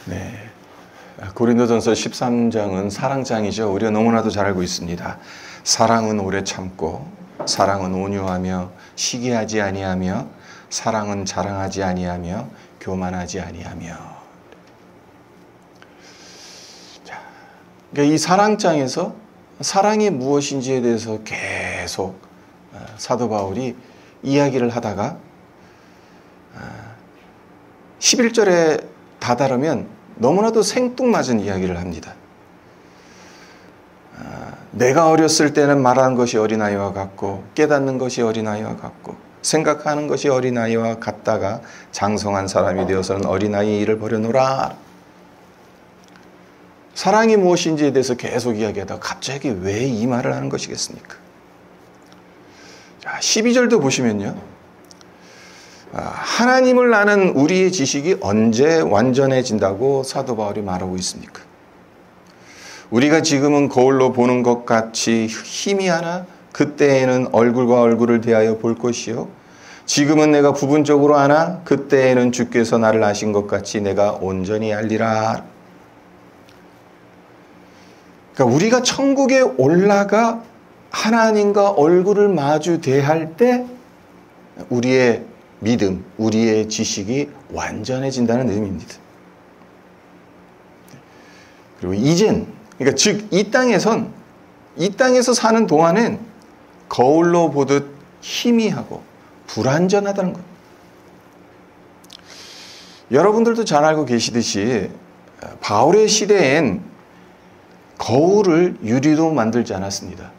네. 고린도전서 13장은 사랑장이죠. 우리가 너무나도 잘 알고 있습니다. 사랑은 오래 참고, 사랑은 온유하며, 시기하지 아니하며, 사랑은 자랑하지 아니하며, 교만하지 아니하며. 자, 그러니까 이 사랑장에서 사랑이 무엇인지에 대해서 계속 사도 바울이 이야기를 하다가 11절에 다다르면 너무나도 생뚱맞은 이야기를 합니다. 내가 어렸을 때는 말하는 것이 어린아이와 같고 깨닫는 것이 어린아이와 같고 생각하는 것이 어린아이와 같다가 장성한 사람이 되어서는 어린아이의 일을 버려놓으라. 사랑이 무엇인지에 대해서 계속 이야기하다가 갑자기 왜 이 말을 하는 것이겠습니까? 자, 12절도 보시면요. 하나님을 아는 우리의 지식이 언제 완전해진다고 사도 바울이 말하고 있습니까? 우리가 지금은 거울로 보는 것 같이 희미하나 그때에는 얼굴과 얼굴을 대하여 볼 것이요. 지금은 내가 부분적으로 아나 그때에는 주께서 나를 아신 것 같이 내가 온전히 알리라. 그러니까 우리가 천국에 올라가 하나님과 얼굴을 마주 대할 때 우리의 믿음, 우리의 지식이 완전해진다는 의미입니다. 그리고 이젠, 그러니까 즉 이 땅에서 사는 동안엔 거울로 보듯 희미하고 불완전하다는 것. 여러분들도 잘 알고 계시듯이 바울의 시대엔 거울을 유리로 만들지 않았습니다.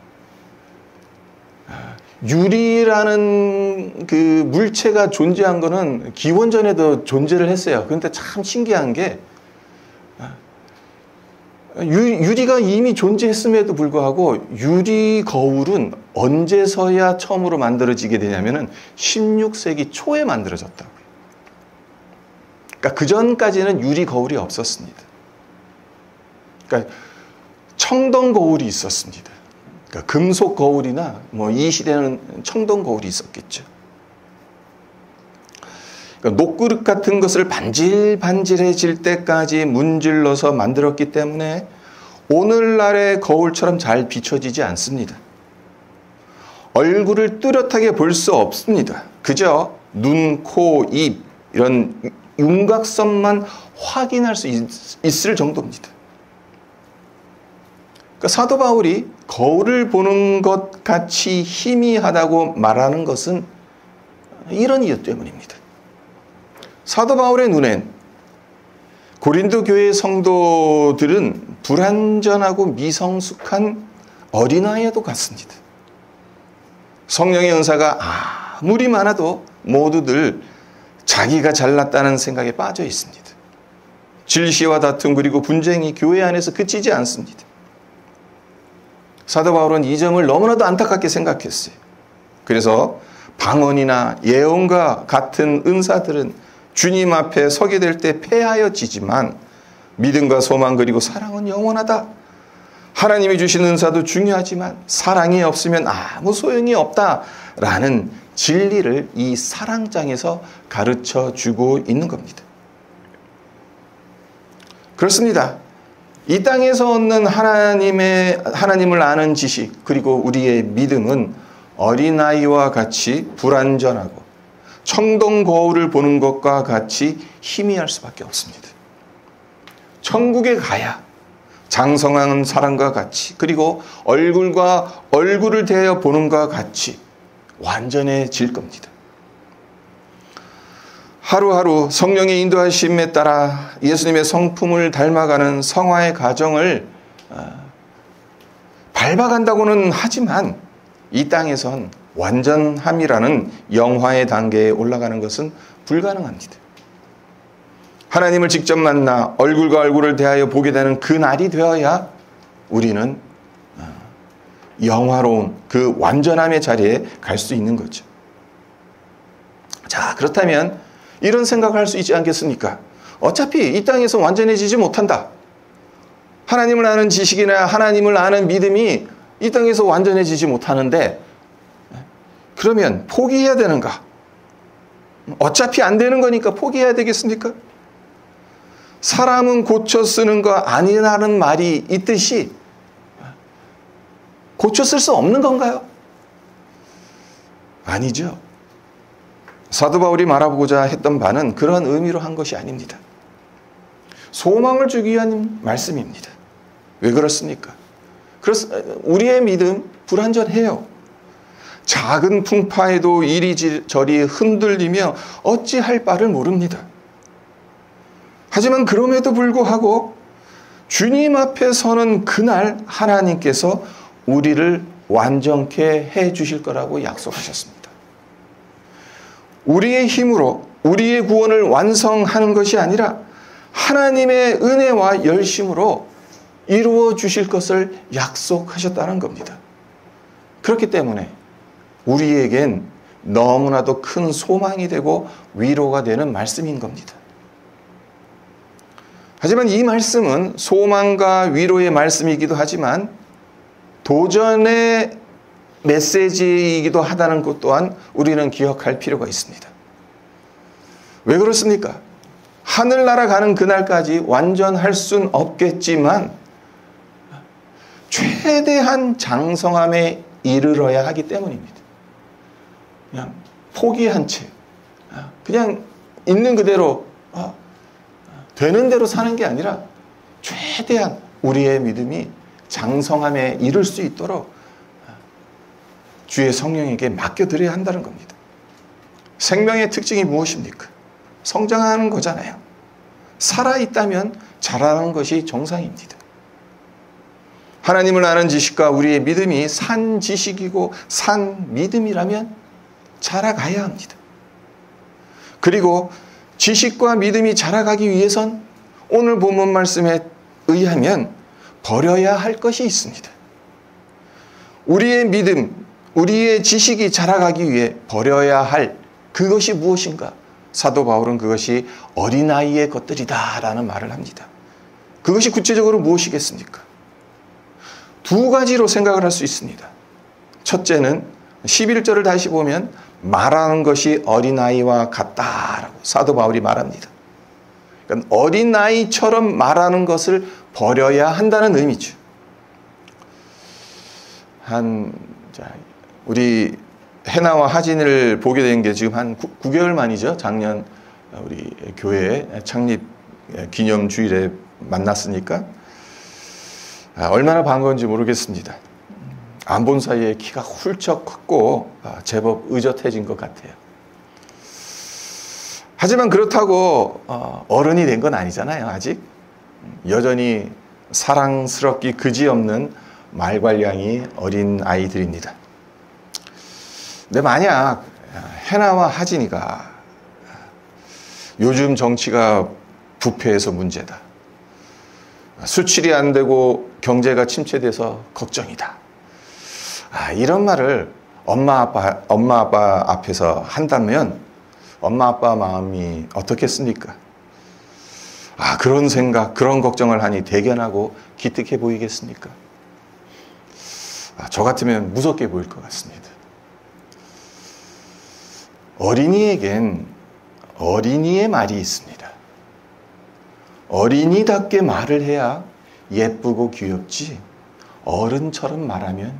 유리라는 그 물체가 존재한 거는 기원전에도 존재를 했어요. 그런데 참 신기한 게 유리가 이미 존재했음에도 불구하고 유리 거울은 언제서야 처음으로 만들어지게 되냐면은 16세기 초에 만들어졌다고요. 그러니까 그 전까지는 유리 거울이 없었습니다. 그러니까 청동 거울이 있었습니다. 그러니까 금속 거울이나 이 시대는 청동 거울이 있었겠죠. 그러니까 녹그릇 같은 것을 반질반질해질 때까지 문질러서 만들었기 때문에 오늘날의 거울처럼 잘 비춰지지 않습니다. 얼굴을 뚜렷하게 볼 수 없습니다. 그저 눈, 코, 입 이런 윤곽선만 확인할 수 있을 정도입니다. 그러니까 사도 바울이 거울을 보는 것 같이 희미하다고 말하는 것은 이런 이유 때문입니다. 사도 바울의 눈엔 고린도 교회의 성도들은 불완전하고 미성숙한 어린아이와도 같습니다. 성령의 은사가 아무리 많아도 모두들 자기가 잘났다는 생각에 빠져 있습니다. 질시와 다툼 그리고 분쟁이 교회 안에서 그치지 않습니다. 사도 바울은 이 점을 너무나도 안타깝게 생각했어요. 그래서 방언이나 예언과 같은 은사들은 주님 앞에 서게 될 때 패하여지지만 믿음과 소망 그리고 사랑은 영원하다. 하나님이 주신 은사도 중요하지만 사랑이 없으면 아무 소용이 없다라는 진리를 이 사랑장에서 가르쳐 주고 있는 겁니다. 그렇습니다. 이 땅에서 얻는 하나님을 아는 지식 그리고 우리의 믿음은 어린아이와 같이 불완전하고 청동 거울을 보는 것과 같이 희미할 수밖에 없습니다. 천국에 가야 장성한 사람과 같이 그리고 얼굴과 얼굴을 대하여 보는 것과 같이 완전해질 겁니다. 하루하루 성령의 인도하심에 따라 예수님의 성품을 닮아가는 성화의 과정을 밟아간다고는 하지만 이 땅에선 완전함이라는 영화의 단계에 올라가는 것은 불가능합니다. 하나님을 직접 만나 얼굴과 얼굴을 대하여 보게 되는 그 날이 되어야 우리는 영화로운 그 완전함의 자리에 갈 수 있는 거죠. 자, 그렇다면 이런 생각을 할 수 있지 않겠습니까? 어차피 이 땅에서 완전해지지 못한다. 하나님을 아는 지식이나 하나님을 아는 믿음이 이 땅에서 완전해지지 못하는데 그러면 포기해야 되는가? 어차피 안 되는 거니까 포기해야 되겠습니까? 사람은 고쳐 쓰는 거 아니라는 말이 있듯이 고쳐 쓸 수 없는 건가요? 아니죠. 사도 바울이 말하고자 했던 바는 그런 의미로 한 것이 아닙니다. 소망을 주기 위한 말씀입니다. 왜 그렇습니까? 우리의 믿음 불완전해요. 작은 풍파에도 이리저리 흔들리며 어찌할 바를 모릅니다. 하지만 그럼에도 불구하고 주님 앞에 서는 그날 하나님께서 우리를 완전케 해 주실 거라고 약속하셨습니다. 우리의 힘으로 우리의 구원을 완성하는 것이 아니라 하나님의 은혜와 열심으로 이루어 주실 것을 약속하셨다는 겁니다. 그렇기 때문에 우리에겐 너무나도 큰 소망이 되고 위로가 되는 말씀인 겁니다. 하지만 이 말씀은 소망과 위로의 말씀이기도 하지만 도전의 메시지이기도 하다는 것 또한 우리는 기억할 필요가 있습니다. 왜 그렇습니까? 하늘나라 가는 그날까지 완전할 순 없겠지만 최대한 장성함에 이르러야 하기 때문입니다. 그냥 포기한 채 그냥 있는 그대로 되는 대로 사는 게 아니라 최대한 우리의 믿음이 장성함에 이를 수 있도록 주의 성령에게 맡겨드려야 한다는 겁니다. 생명의 특징이 무엇입니까? 성장하는 거잖아요. 살아있다면 자라는 것이 정상입니다. 하나님을 아는 지식과 우리의 믿음이 산 지식이고 산 믿음이라면 자라가야 합니다. 그리고 지식과 믿음이 자라가기 위해선 오늘 본문 말씀에 의하면 버려야 할 것이 있습니다. 우리의 믿음, 우리의 지식이 자라가기 위해 버려야 할 그것이 무엇인가? 사도 바울은 그것이 어린아이의 것들이다라는 말을 합니다. 그것이 구체적으로 무엇이겠습니까? 두 가지로 생각을 할 수 있습니다. 첫째는 11절을 다시 보면 말하는 것이 어린아이와 같다라고 사도 바울이 말합니다. 그러니까 어린아이처럼 말하는 것을 버려야 한다는 의미죠. 우리 해나와 하진을 보게 된 게 지금 한 9개월 만이죠. 작년 우리 교회 창립 기념 주일에 만났으니까 얼마나 반가운지 모르겠습니다. 안 본 사이에 키가 훌쩍 컸고 제법 의젓해진 것 같아요. 하지만 그렇다고 어른이 된 건 아니잖아요. 아직 여전히 사랑스럽기 그지없는 말괄량이 어린 아이들입니다. 근데 만약 해나와 하진이가 요즘 정치가 부패해서 문제다, 수출이 안 되고 경제가 침체돼서 걱정이다, 이런 말을 엄마 아빠 앞에서 한다면 엄마 아빠 마음이 어떻겠습니까? 그런 생각, 그런 걱정을 하니 대견하고 기특해 보이겠습니까? 저 같으면 무섭게 보일 것 같습니다. 어린이에겐 어린이의 말이 있습니다. 어린이답게 말을 해야 예쁘고 귀엽지 어른처럼 말하면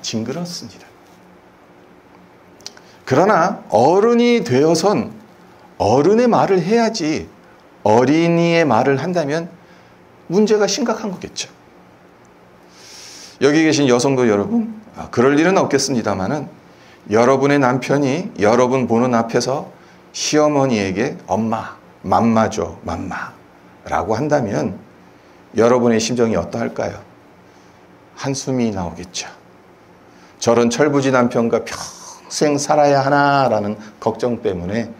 징그럽습니다. 그러나 어른이 되어선 어른의 말을 해야지 어린이의 말을 한다면 문제가 심각한 거겠죠. 여기 계신 여성도 여러분, 그럴 일은 없겠습니다만은 여러분의 남편이 여러분 보는 앞에서 시어머니에게 엄마, 맘마죠, 맘마라고 한다면 여러분의 심정이 어떠할까요? 한숨이 나오겠죠. 저런 철부지 남편과 평생 살아야 하나라는 걱정 때문에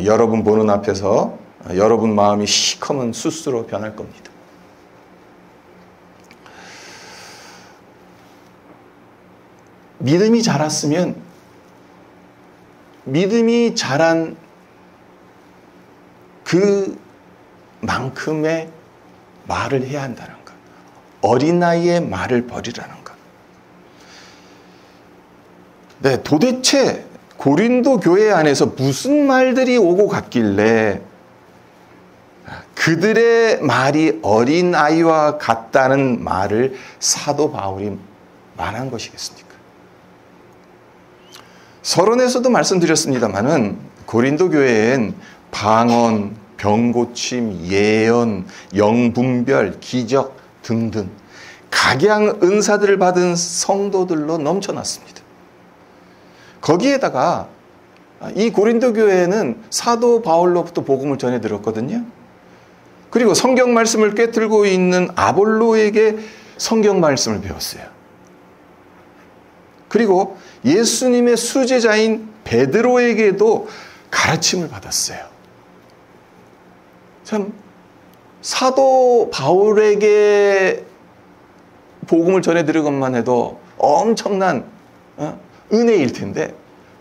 여러분 보는 앞에서 여러분 마음이 시커먼 숯으로 변할 겁니다. 믿음이 자랐으면 믿음이 자란 그만큼의 말을 해야 한다는 것. 어린아이의 말을 버리라는 것. 네, 도대체 고린도 교회 안에서 무슨 말들이 오고 갔길래 그들의 말이 어린아이와 같다는 말을 사도 바울이 말한 것이겠습니까? 서론에서도 말씀드렸습니다마는 고린도 교회엔 방언, 병고침, 예언, 영분별, 기적 등등 각양 은사들을 받은 성도들로 넘쳐났습니다. 거기에다가 이 고린도 교회에는 사도 바울로부터 복음을 전해 들었거든요. 그리고 성경 말씀을 꿰뚫고 있는 아볼로에게 성경 말씀을 배웠어요. 그리고 예수님의 수제자인 베드로에게도 가르침을 받았어요. 참 사도 바울에게 복음을 전해드린 것만 해도 엄청난 은혜일 텐데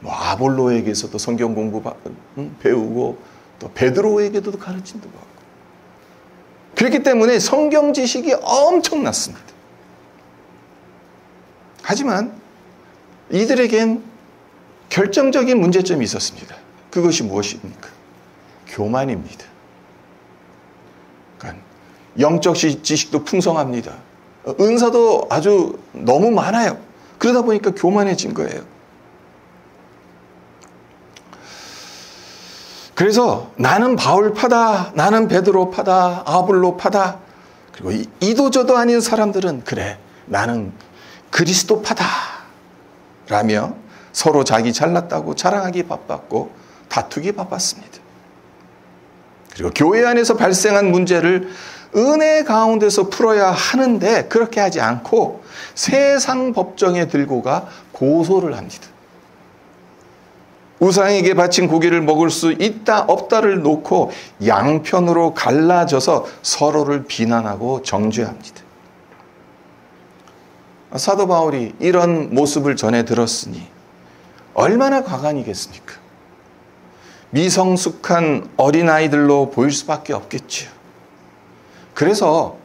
아볼로에게서도 성경 공부 배우고 또 베드로에게도 가르침도 받고 그렇기 때문에 성경 지식이 엄청났습니다. 하지만 이들에겐 결정적인 문제점이 있었습니다. 그것이 무엇입니까? 교만입니다. 그러니까 영적 지식도 풍성합니다. 은사도 아주 너무 많아요. 그러다 보니까 교만해진 거예요. 그래서 나는 바울파다, 나는 베드로파다, 아볼로파다. 그리고 이도저도 아닌 사람들은 그래, 나는 그리스도파다 라며 서로 자기 잘났다고 자랑하기 바빴고 다투기 바빴습니다. 그리고 교회 안에서 발생한 문제를 은혜 가운데서 풀어야 하는데 그렇게 하지 않고 세상 법정에 들고 가 고소를 합니다. 우상에게 바친 고기를 먹을 수 있다 없다를 놓고 양편으로 갈라져서 서로를 비난하고 정죄합니다. 사도 바울이 이런 모습을 전해 들었으니 얼마나 가관이겠습니까? 미성숙한 어린아이들로 보일 수밖에 없겠지요. 그래서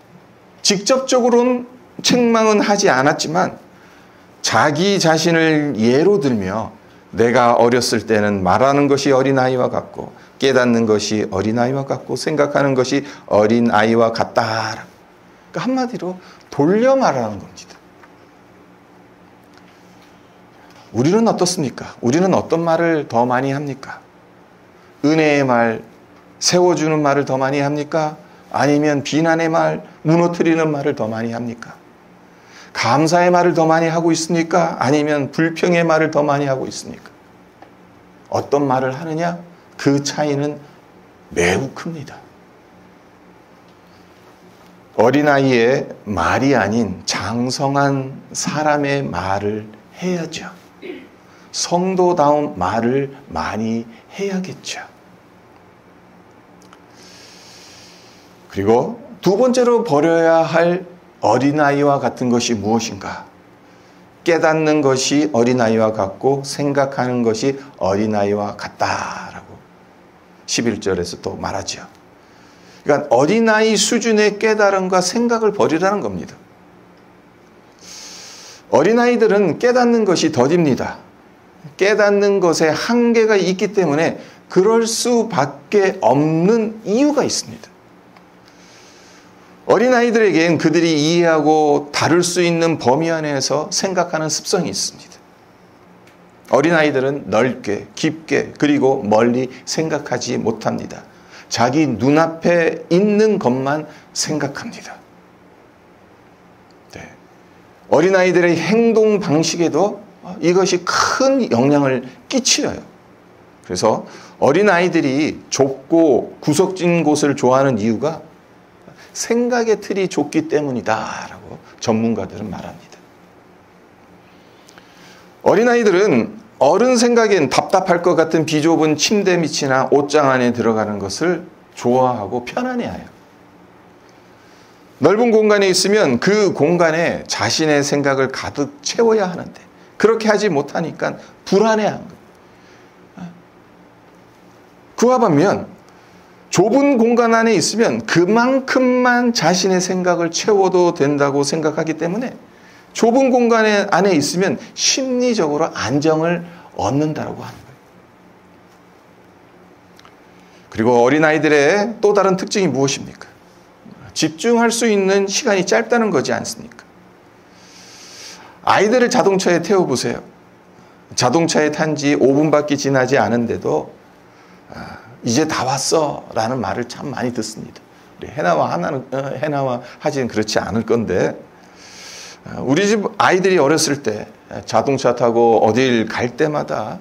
직접적으로는 책망은 하지 않았지만 자기 자신을 예로 들며 내가 어렸을 때는 말하는 것이 어린아이와 같고 깨닫는 것이 어린아이와 같고 생각하는 것이 어린아이와 같다. 그러니까 한마디로 돌려 말하는 겁니다. 우리는 어떻습니까? 우리는 어떤 말을 더 많이 합니까? 은혜의 말, 세워주는 말을 더 많이 합니까? 아니면 비난의 말, 무너뜨리는 말을 더 많이 합니까? 감사의 말을 더 많이 하고 있습니까? 아니면 불평의 말을 더 많이 하고 있습니까? 어떤 말을 하느냐? 그 차이는 매우 큽니다. 어린아이의 말이 아닌 장성한 사람의 말을 해야죠. 성도다운 말을 많이 해야겠죠. 그리고 두 번째로 버려야 할 어린아이와 같은 것이 무엇인가? 깨닫는 것이 어린아이와 같고 생각하는 것이 어린아이와 같다라고 11절에서 또 말하죠. 그러니까 어린아이 수준의 깨달음과 생각을 버리라는 겁니다. 어린아이들은 깨닫는 것이 더딥니다. 깨닫는 것에 한계가 있기 때문에 그럴 수밖에 없는 이유가 있습니다. 어린아이들에겐 그들이 이해하고 다룰 수 있는 범위 안에서 생각하는 습성이 있습니다. 어린아이들은 넓게, 깊게, 그리고 멀리 생각하지 못합니다. 자기 눈앞에 있는 것만 생각합니다. 네. 어린아이들의 행동 방식에도 이것이 큰 영향을 끼쳐요. 그래서 어린아이들이 좁고 구석진 곳을 좋아하는 이유가 생각의 틀이 좁기 때문이다라고 전문가들은 말합니다. 어린아이들은 어른 생각엔 답답할 것 같은 비좁은 침대 밑이나 옷장 안에 들어가는 것을 좋아하고 편안해해요. 넓은 공간에 있으면 그 공간에 자신의 생각을 가득 채워야 하는데 그렇게 하지 못하니까 불안해하는 거예요. 그와 반면 좁은 공간 안에 있으면 그만큼만 자신의 생각을 채워도 된다고 생각하기 때문에 좁은 공간 안에 있으면 심리적으로 안정을 얻는다고 하는 거예요. 그리고 어린아이들의 또 다른 특징이 무엇입니까? 집중할 수 있는 시간이 짧다는 거지 않습니까? 아이들을 자동차에 태워보세요. 자동차에 탄 지 5분밖에 지나지 않은데도 이제 다 왔어 라는 말을 참 많이 듣습니다. 해나와 하지는 그렇지 않을 건데, 우리 집 아이들이 어렸을 때 자동차 타고 어딜 갈 때마다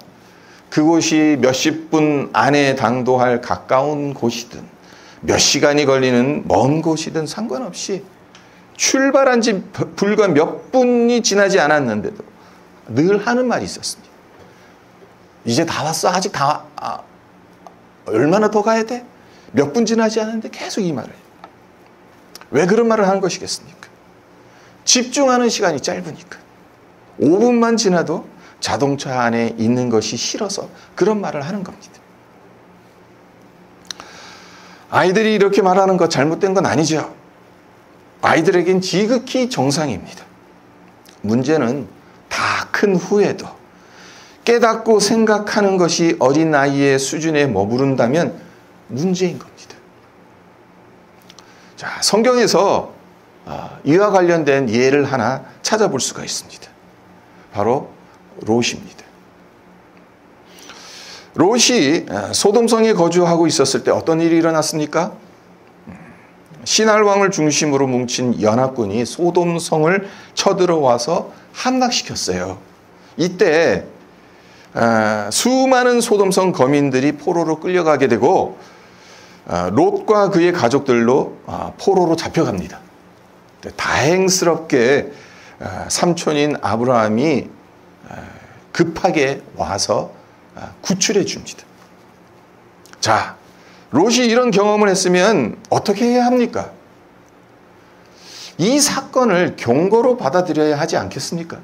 그곳이 몇십 분 안에 당도할 가까운 곳이든 몇 시간이 걸리는 먼 곳이든 상관없이 출발한 지 불과 몇 분이 지나지 않았는데도 늘 하는 말이 있었습니다. 이제 다 왔어. 아직 얼마나 더 가야 돼? 몇 분 지나지 않았는데 계속 이 말을 해요. 왜 그런 말을 하는 것이겠습니까? 집중하는 시간이 짧으니까. 5분만 지나도 자동차 안에 있는 것이 싫어서 그런 말을 하는 겁니다. 아이들이 이렇게 말하는 것 잘못된 건 아니죠. 아이들에겐 지극히 정상입니다. 문제는 다 큰 후에도 깨닫고 생각하는 것이 어린아이의 수준에 머무른다면 문제인 겁니다. 자, 성경에서 이와 관련된 예를 하나 찾아볼 수가 있습니다. 바로 롯입니다. 롯이 소돔성에 거주하고 있었을 때 어떤 일이 일어났습니까? 신할 왕을 중심으로 뭉친 연합군이 소돔성을 쳐들어와서 함락시켰어요. 이때 수많은 소돔성 거민들이 포로로 끌려가게 되고 롯과 그의 가족들로 포로로 잡혀갑니다. 다행스럽게 삼촌인 아브라함이 급하게 와서 구출해 줍니다. 자, 롯이 이런 경험을 했으면 어떻게 해야 합니까? 이 사건을 경고로 받아들여야 하지 않겠습니까?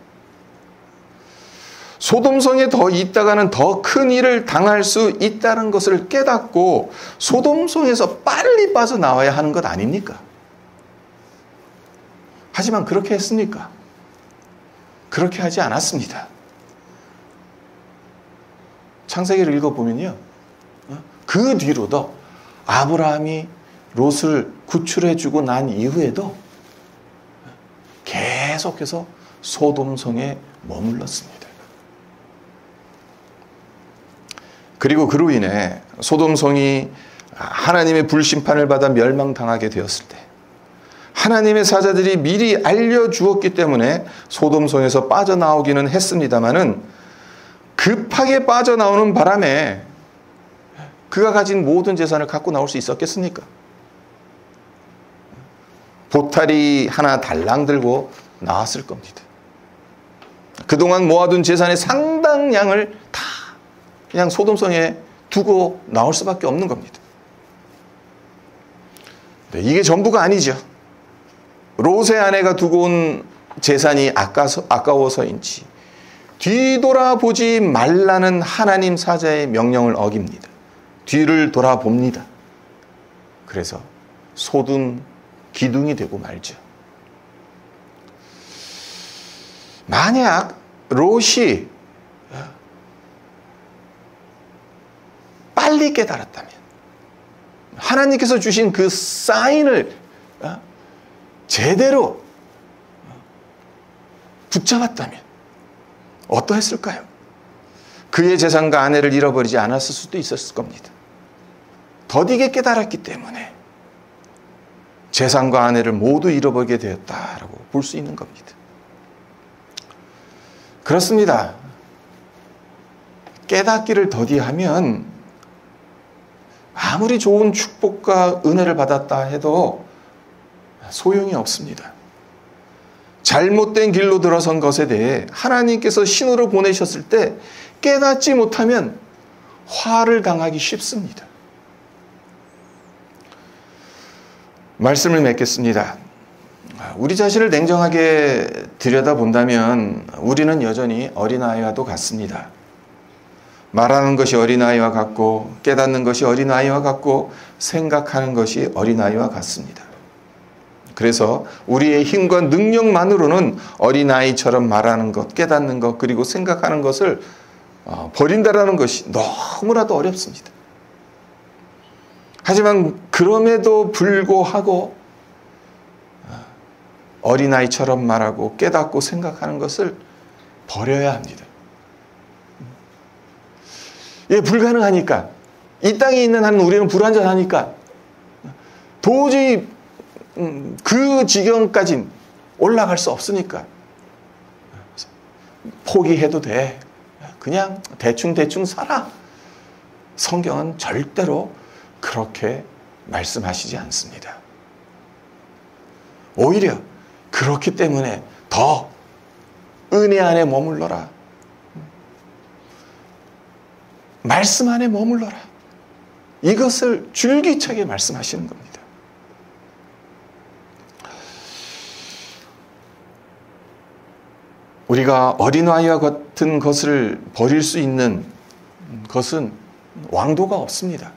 소돔성에 더 있다가는 더 큰 일을 당할 수 있다는 것을 깨닫고 소돔성에서 빨리 빠져나와야 하는 것 아닙니까? 하지만 그렇게 했습니까? 그렇게 하지 않았습니다. 창세기를 읽어보면요, 그 뒤로도 아브라함이 롯을 구출해주고 난 이후에도 계속해서 소돔성에 머물렀습니다. 그리고 그로 인해 소돔성이 하나님의 불심판을 받아 멸망당하게 되었을 때 하나님의 사자들이 미리 알려주었기 때문에 소돔성에서 빠져나오기는 했습니다마는 급하게 빠져나오는 바람에 그가 가진 모든 재산을 갖고 나올 수 있었겠습니까? 보따리 하나 달랑 들고 나왔을 겁니다. 그동안 모아둔 재산의 상당량을 다 그냥 소돔성에 두고 나올 수밖에 없는 겁니다. 네, 이게 전부가 아니죠. 롯의 아내가 두고 온 재산이 아까워서인지 뒤돌아보지 말라는 하나님 사자의 명령을 어깁니다. 뒤를 돌아봅니다. 그래서 소돔 기둥이 되고 말죠. 만약 롯이 빨리 깨달았다면, 하나님께서 주신 그 사인을 제대로 붙잡았다면 어떠했을까요? 그의 재산과 아내를 잃어버리지 않았을 수도 있었을 겁니다. 더디게 깨달았기 때문에 재산과 아내를 모두 잃어버리게 되었다라고 볼 수 있는 겁니다. 그렇습니다. 깨닫기를 더디하면 아무리 좋은 축복과 은혜를 받았다 해도 소용이 없습니다. 잘못된 길로 들어선 것에 대해 하나님께서 신호를 보내셨을 때 깨닫지 못하면 화를 당하기 쉽습니다. 말씀을 맺겠습니다. 우리 자신을 냉정하게 들여다본다면 우리는 여전히 어린아이와도 같습니다. 말하는 것이 어린아이와 같고 깨닫는 것이 어린아이와 같고 생각하는 것이 어린아이와 같습니다. 그래서 우리의 힘과 능력만으로는 어린아이처럼 말하는 것, 깨닫는 것, 그리고 생각하는 것을 버린다라는 것이 너무나도 어렵습니다. 하지만 그럼에도 불구하고 어린아이처럼 말하고 깨닫고 생각하는 것을 버려야 합니다. 예, 불가능하니까. 이 땅에 있는 한 우리는 불완전하니까 도저히 그 지경까진 올라갈 수 없으니까 포기해도 돼. 그냥 대충 살아. 성경은 절대로 그렇게 말씀하시지 않습니다. 오히려 그렇기 때문에 더 은혜 안에 머물러라. 말씀 안에 머물러라. 이것을 줄기차게 말씀하시는 겁니다. 우리가 어린아이와 같은 것을 버릴 수 있는 것은 왕도가 없습니다.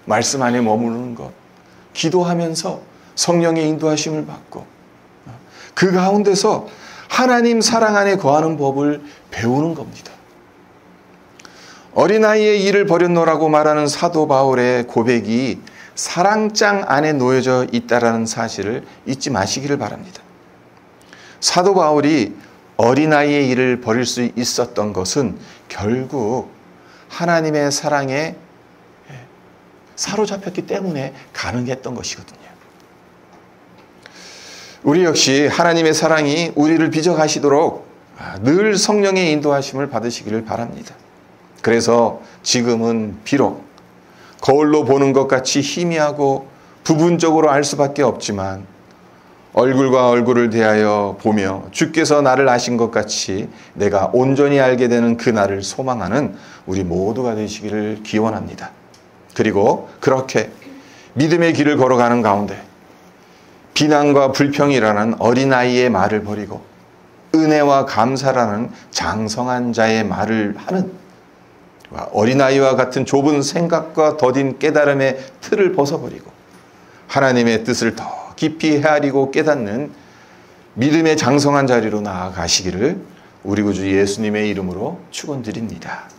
말씀 안에 머무르는 것, 기도하면서 성령의 인도하심을 받고 그 가운데서 하나님 사랑 안에 거하는 법을 배우는 겁니다. 어린아이의 일을 버렸노라고 말하는 사도 바울의 고백이 사랑장 안에 놓여져 있다는 사실을 잊지 마시기를 바랍니다. 사도 바울이 어린아이의 일을 버릴 수 있었던 것은 결국 하나님의 사랑에 사로잡혔기 때문에 가능했던 것이거든요. 우리 역시 하나님의 사랑이 우리를 빚어가시도록 늘 성령의 인도하심을 받으시기를 바랍니다. 그래서 지금은 비록 거울로 보는 것 같이 희미하고 부분적으로 알 수밖에 없지만 얼굴과 얼굴을 대하여 보며 주께서 나를 아신 것 같이 내가 온전히 알게 되는 그날을 소망하는 우리 모두가 되시기를 기원합니다. 그리고 그렇게 믿음의 길을 걸어가는 가운데 비난과 불평이라는 어린아이의 말을 버리고 은혜와 감사라는 장성한 자의 말을 하는 어린아이와 같은 좁은 생각과 더딘 깨달음의 틀을 벗어버리고 하나님의 뜻을 더 깊이 헤아리고 깨닫는 믿음의 장성한 자리로 나아가시기를 우리 구주 예수님의 이름으로 축원드립니다.